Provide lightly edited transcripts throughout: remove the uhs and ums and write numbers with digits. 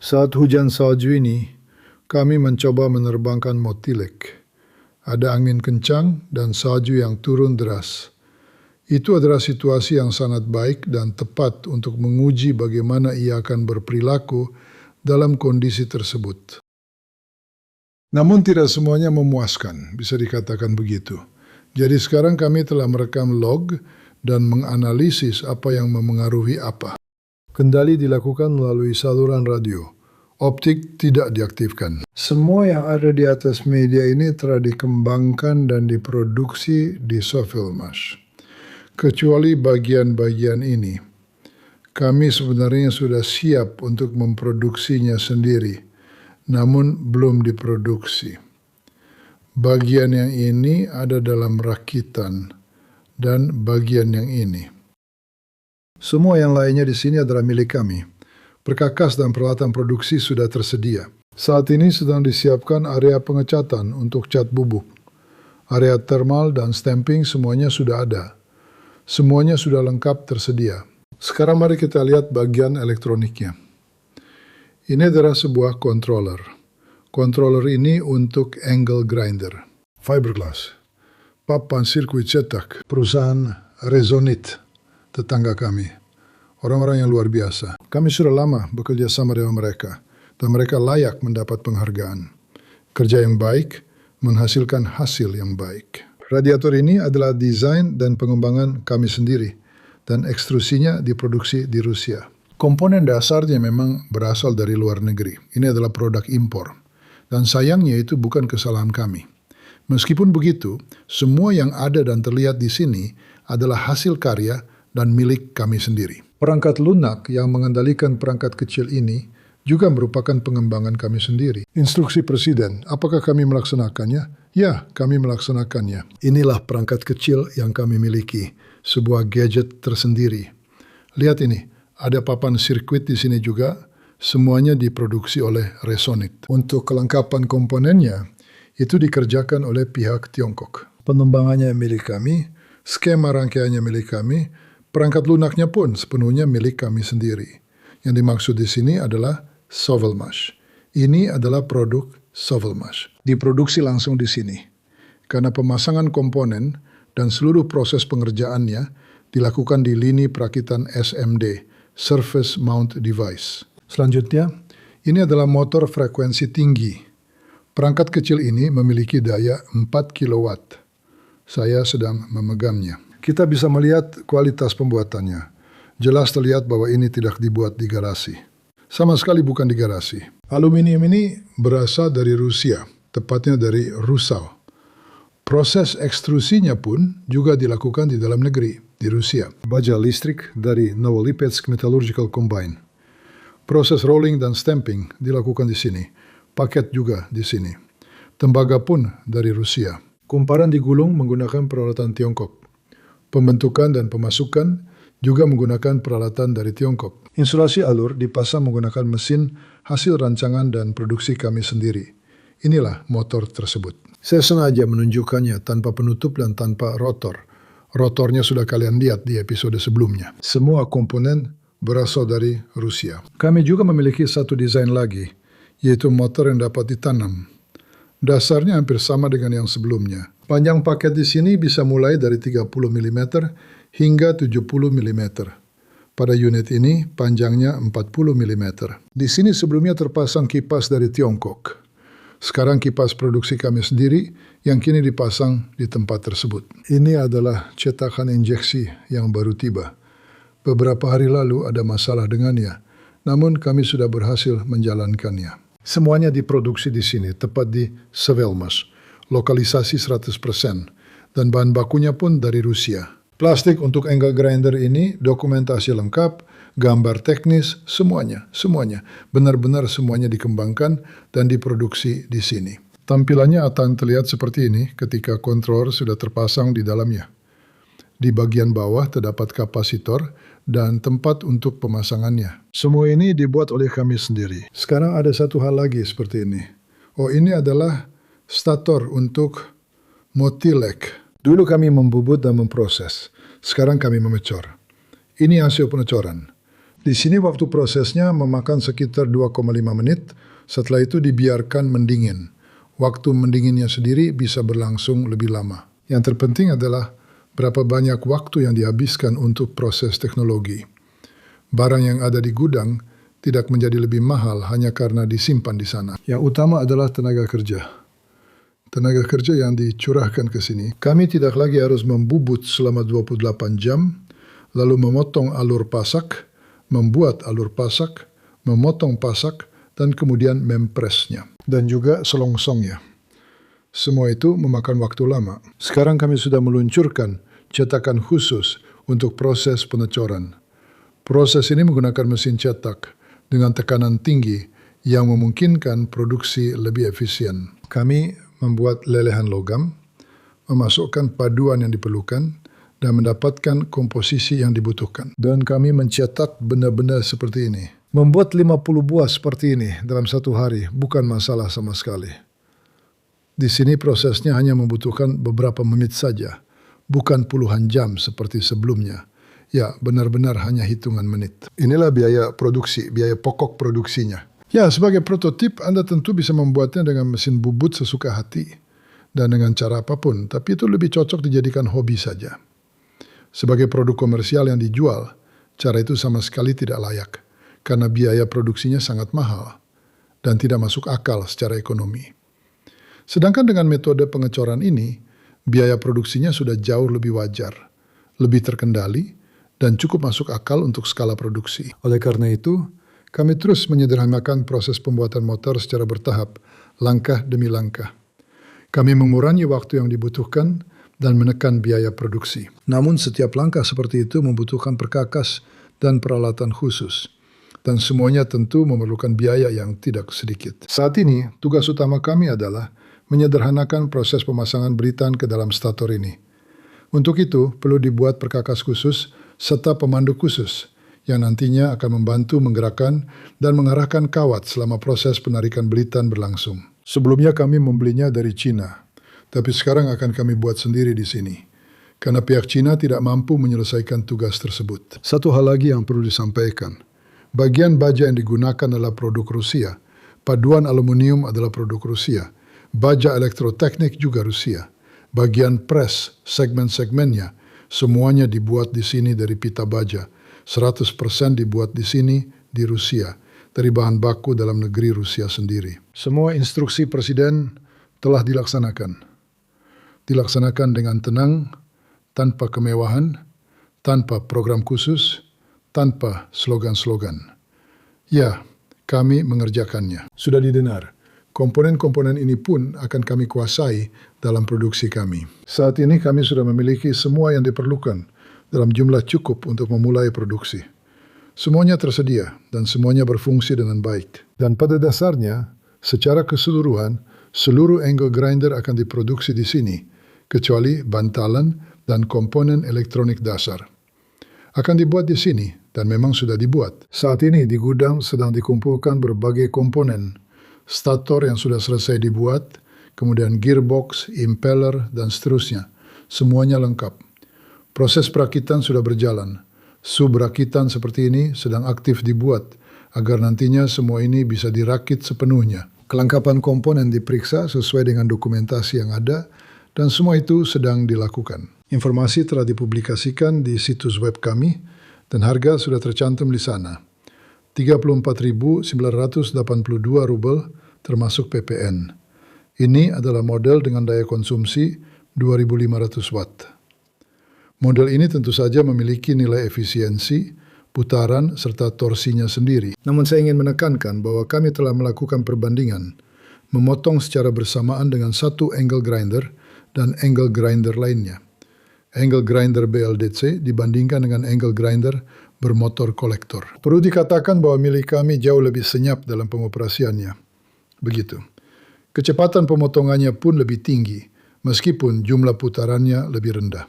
Saat hujan salju ini, kami mencoba menerbangkan Motilek. Ada angin kencang dan salju yang turun deras. Itu adalah situasi yang sangat baik dan tepat untuk menguji bagaimana ia akan berperilaku dalam kondisi tersebut. Namun tidak semuanya memuaskan, bisa dikatakan begitu. Jadi sekarang kami telah merekam log dan menganalisis apa yang memengaruhi apa. Kendali dilakukan melalui saluran radio. Optik tidak diaktifkan. Semua yang ada di atas media ini telah dikembangkan dan diproduksi di Sofilmash. Kecuali bagian-bagian ini, kami sebenarnya sudah siap untuk memproduksinya sendiri, namun belum diproduksi. Bagian yang ini ada dalam rakitan, dan bagian yang ini. Semua yang lainnya di sini adalah milik kami. Perkakas dan peralatan produksi sudah tersedia. Saat ini sedang disiapkan area pengecatan untuk cat bubuk. Area thermal dan stamping semuanya sudah ada. Semuanya sudah lengkap tersedia. Sekarang mari kita lihat bagian elektroniknya. Ini adalah sebuah controller. Controller ini untuk angle grinder. Fiberglass. Papan sirkuit cetak. Perusahaan Resonit, tetangga kami. Orang-orang yang luar biasa. Kami sudah lama bekerja sama dengan mereka, dan mereka layak mendapat penghargaan. Kerja yang baik menghasilkan hasil yang baik. Radiator ini adalah desain dan pengembangan kami sendiri, dan ekstrusinya diproduksi di Rusia. Komponen dasarnya memang berasal dari luar negeri. Ini adalah produk impor. Dan sayangnya itu bukan kesalahan kami. Meskipun begitu, semua yang ada dan terlihat di sini adalah hasil karya dan milik kami sendiri. Perangkat lunak yang mengendalikan perangkat kecil ini juga merupakan pengembangan kami sendiri. Instruksi Presiden, apakah kami melaksanakannya? Ya, kami melaksanakannya. Inilah perangkat kecil yang kami miliki, sebuah gadget tersendiri. Lihat ini, ada papan sirkuit di sini juga, semuanya diproduksi oleh Resonit. Untuk kelengkapan komponennya, itu dikerjakan oleh pihak Tiongkok. Pengembangannya milik kami, skema rangkaiannya milik kami, perangkat lunaknya pun sepenuhnya milik kami sendiri. Yang dimaksud di sini adalah Sofilmash. Ini adalah produk Sofilmash. Diproduksi langsung di sini. Karena pemasangan komponen dan seluruh proses pengerjaannya dilakukan di lini perakitan SMD, Surface Mount Device. Selanjutnya, ini adalah motor frekuensi tinggi. Perangkat kecil ini memiliki daya 4 kW. Saya sedang memegangnya. Kita bisa melihat kualitas pembuatannya. Jelas terlihat bahwa ini tidak dibuat di garasi. Sama sekali bukan di garasi. Aluminium ini berasal dari Rusia, tepatnya dari Rusal. Proses ekstrusinya pun juga dilakukan di dalam negeri, di Rusia. Baja listrik dari Novolipetsk Metallurgical Combine. Proses rolling dan stamping dilakukan di sini. Paket juga di sini. Tembaga pun dari Rusia. Kumparan digulung menggunakan peralatan Tiongkok. Pembentukan dan pemasukan juga menggunakan peralatan dari Tiongkok. Insulasi alur dipasang menggunakan mesin hasil rancangan dan produksi kami sendiri. Inilah motor tersebut. Saya sengaja menunjukkannya tanpa penutup dan tanpa rotor. Rotornya sudah kalian lihat di episode sebelumnya. Semua komponen berasal dari Rusia. Kami juga memiliki satu desain lagi, yaitu motor yang dapat ditanam. Dasarnya hampir sama dengan yang sebelumnya. Panjang paket di sini bisa mulai dari 30 mm hingga 70 mm. Pada unit ini panjangnya 40 mm. Di sini sebelumnya terpasang kipas dari Tiongkok. Sekarang kipas produksi kami sendiri yang kini dipasang di tempat tersebut. Ini adalah cetakan injeksi yang baru tiba. Beberapa hari lalu ada masalah dengannya, namun kami sudah berhasil menjalankannya. Semuanya diproduksi di sini, tepat di Sofilmash. Lokalisasi 100%, dan bahan bakunya pun dari Rusia. Plastik untuk angle grinder ini, dokumentasi lengkap, gambar teknis, semuanya. Benar-benar semuanya dikembangkan dan diproduksi di sini. Tampilannya akan terlihat seperti ini ketika controller sudah terpasang di dalamnya. Di bagian bawah terdapat kapasitor dan tempat untuk pemasangannya. Semua ini dibuat oleh kami sendiri. Sekarang ada satu hal lagi seperti ini. Oh, ini adalah stator untuk Motilek. Dulu kami membubut dan memproses. Sekarang kami memecor. Ini hasil pengecoran. Di sini waktu prosesnya memakan sekitar 2,5 menit, setelah itu dibiarkan mendingin. Waktu mendinginnya sendiri bisa berlangsung lebih lama. Yang terpenting adalah berapa banyak waktu yang dihabiskan untuk proses teknologi. Barang yang ada di gudang tidak menjadi lebih mahal hanya karena disimpan di sana. Yang utama adalah tenaga kerja. Tenaga kerja yang dicurahkan ke sini. Kami tidak lagi harus membubut selama 28 jam, lalu memotong alur pasak, membuat alur pasak, memotong pasak, dan kemudian mempresnya. Dan juga selongsongnya. Semua itu memakan waktu lama. Sekarang kami sudah meluncurkan cetakan khusus untuk proses pengecoran. Proses ini menggunakan mesin cetak dengan tekanan tinggi yang memungkinkan produksi lebih efisien. Kami membuat lelehan logam, memasukkan paduan yang diperlukan, dan mendapatkan komposisi yang dibutuhkan. Dan kami mencetak benda-benda seperti ini. Membuat 50 buah seperti ini dalam satu hari bukan masalah sama sekali. Di sini prosesnya hanya membutuhkan beberapa menit saja, bukan puluhan jam seperti sebelumnya. Ya, benar-benar hanya hitungan menit. Inilah biaya produksi, biaya pokok produksinya. Ya, sebagai prototip, Anda tentu bisa membuatnya dengan mesin bubut sesuka hati dan dengan cara apapun, tapi itu lebih cocok dijadikan hobi saja. Sebagai produk komersial yang dijual, cara itu sama sekali tidak layak, karena biaya produksinya sangat mahal dan tidak masuk akal secara ekonomi. Sedangkan dengan metode pengecoran ini, biaya produksinya sudah jauh lebih wajar, lebih terkendali, dan cukup masuk akal untuk skala produksi. Oleh karena itu, kami terus menyederhanakan proses pembuatan motor secara bertahap, langkah demi langkah. Kami mengurangi waktu yang dibutuhkan dan menekan biaya produksi. Namun setiap langkah seperti itu membutuhkan perkakas dan peralatan khusus. Dan semuanya tentu memerlukan biaya yang tidak sedikit. Saat ini, tugas utama kami adalah menyederhanakan proses pemasangan belitan ke dalam stator ini. Untuk itu, perlu dibuat perkakas khusus serta pemandu khusus yang nantinya akan membantu menggerakkan dan mengarahkan kawat selama proses penarikan belitan berlangsung. Sebelumnya kami membelinya dari Cina, tapi sekarang akan kami buat sendiri di sini, karena pihak Cina tidak mampu menyelesaikan tugas tersebut. Satu hal lagi yang perlu disampaikan, bagian baja yang digunakan adalah produk Rusia, paduan aluminium adalah produk Rusia, baja elektroteknik juga Rusia, bagian pres, segmen-segmennya, semuanya dibuat di sini dari pita baja, 100% dibuat di sini di Rusia, dari bahan baku dalam negeri Rusia sendiri. Semua instruksi Presiden telah dilaksanakan. Dilaksanakan dengan tenang, tanpa kemewahan, tanpa program khusus, tanpa slogan-slogan. Ya, kami mengerjakannya. Sudah didengar. Komponen-komponen ini pun akan kami kuasai dalam produksi kami. Saat ini kami sudah memiliki semua yang diperlukan dalam jumlah cukup untuk memulai produksi. Semuanya tersedia dan semuanya berfungsi dengan baik. Dan pada dasarnya, secara keseluruhan, seluruh angle grinder akan diproduksi di sini, kecuali bantalan dan komponen elektronik dasar. Akan dibuat di sini dan memang sudah dibuat. Saat ini di gudang sedang dikumpulkan berbagai komponen, stator yang sudah selesai dibuat, kemudian gearbox, impeller, dan seterusnya. Semuanya lengkap. Proses perakitan sudah berjalan. Subrakitan seperti ini sedang aktif dibuat agar nantinya semua ini bisa dirakit sepenuhnya. Kelengkapan komponen diperiksa sesuai dengan dokumentasi yang ada dan semua itu sedang dilakukan. Informasi telah dipublikasikan di situs web kami dan harga sudah tercantum di sana. 34.982 rubel termasuk PPN. Ini adalah model dengan daya konsumsi 2.500 watt. Model ini tentu saja memiliki nilai efisiensi, putaran, serta torsinya sendiri. Namun saya ingin menekankan bahwa kami telah melakukan perbandingan, memotong secara bersamaan dengan satu angle grinder dan angle grinder lainnya. Angle grinder BLDC dibandingkan dengan angle grinder bermotor kolektor. Perlu dikatakan bahwa milik kami jauh lebih senyap dalam pengoperasiannya. Begitu. Kecepatan pemotongannya pun lebih tinggi, meskipun jumlah putarannya lebih rendah.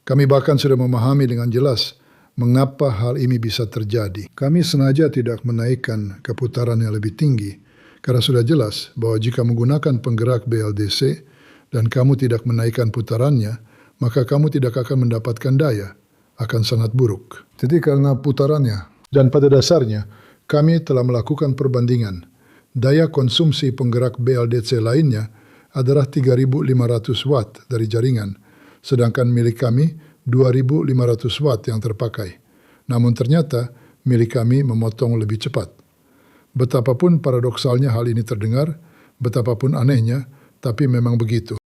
Kami bahkan sudah memahami dengan jelas mengapa hal ini bisa terjadi. Kami sengaja tidak menaikkan keputaran yang lebih tinggi, karena sudah jelas bahwa jika menggunakan penggerak BLDC dan kamu tidak menaikkan putarannya, maka kamu tidak akan mendapatkan daya, akan sangat buruk. Jadi karena putarannya Dan pada dasarnya, kami telah melakukan perbandingan. Daya konsumsi penggerak BLDC lainnya adalah 3.500 watt dari jaringan, sedangkan milik kami 2.500 watt yang terpakai. Namun ternyata milik kami memotong lebih cepat. Betapapun paradoksalnya hal ini terdengar, betapapun anehnya, tapi memang begitu.